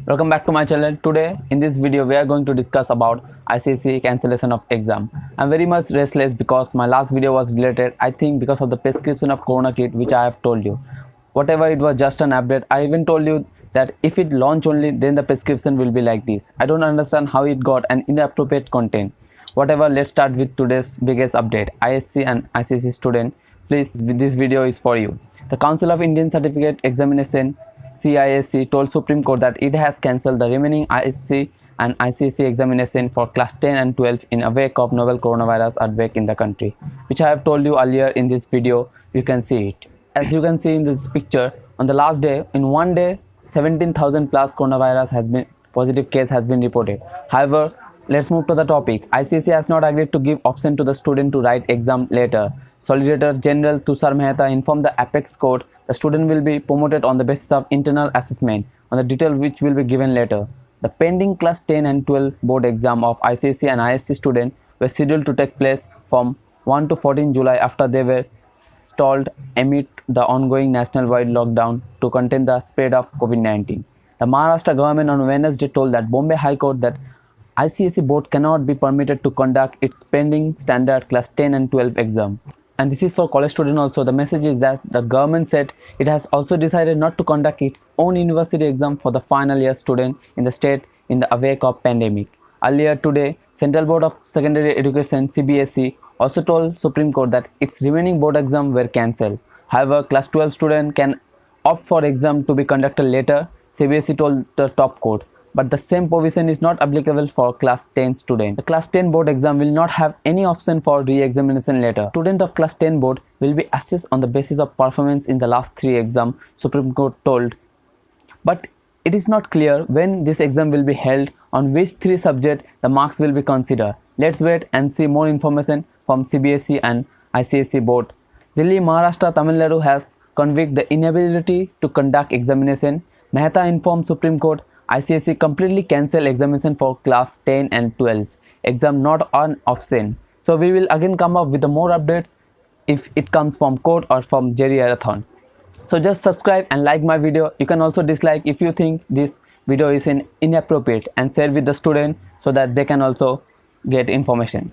Welcome back to my channel. Today in this video we are going to discuss about ICSE cancellation of exam. I'm very much restless because my last video was related, I think, because of the prescription of Corona kit which I have told you. Whatever, it was just an update. I even told you that if it launch only, then the prescription will be like this. I don't understand how it got an inappropriate content. Whatever, let's start with today's biggest update. ISC and ICSE student, please, this video is for you. The Council of Indian Certificate Examination CISE told Supreme Court that it has cancelled the remaining ISC and ICSE examination for class 10 and 12 in a wake of novel coronavirus outbreak in the country, which I have told you earlier in this video. You can see it. As you can see in this picture, on the last day, in one day, 17,000 plus coronavirus positive case has been reported. However, let's move to the topic. ICSE has not agreed to give option to the student to write exam later. Solicitor General Tushar Mehta informed the Apex Court the student will be promoted on the basis of internal assessment, on the detail which will be given later. The pending class 10 and 12 board exam of ICSE and ISC students were scheduled to take place from 1 to 14 July after they were stalled amid the ongoing national-wide lockdown to contain the spread of COVID-19. The Maharashtra government on Wednesday told that Bombay High Court that ICSE board cannot be permitted to conduct its pending standard class 10 and 12 exam. And this is for college students also. The message is that the government said it has also decided not to conduct its own university exam for the final year student in the state in the wake of pandemic. Earlier today, Central Board of Secondary Education CBSE also told Supreme Court that its remaining board exam were cancelled. However, class 12 student can opt for exam to be conducted later, CBSE told the top court. But the same provision is not applicable for class 10 student. The class 10 board exam will not have any option for re-examination later. Student of class 10 board will be assessed on the basis of performance in the last 3 exams, Supreme Court told. But it is not clear when this exam will be held, on which 3 subjects the marks will be considered. Let's wait and see more information from CBSE and ICSE board. Delhi, Maharashtra, Tamil Nadu have convicted the inability to conduct examination. Mehta informed Supreme Court ICSE completely cancel examination for class 10 and 12 exam not on option. So we will again come up with the more updates if it comes from court or from Jerry Arathon. So just subscribe and like my video. You can also dislike if you think this video is inappropriate, and share with the student so that they can also get information.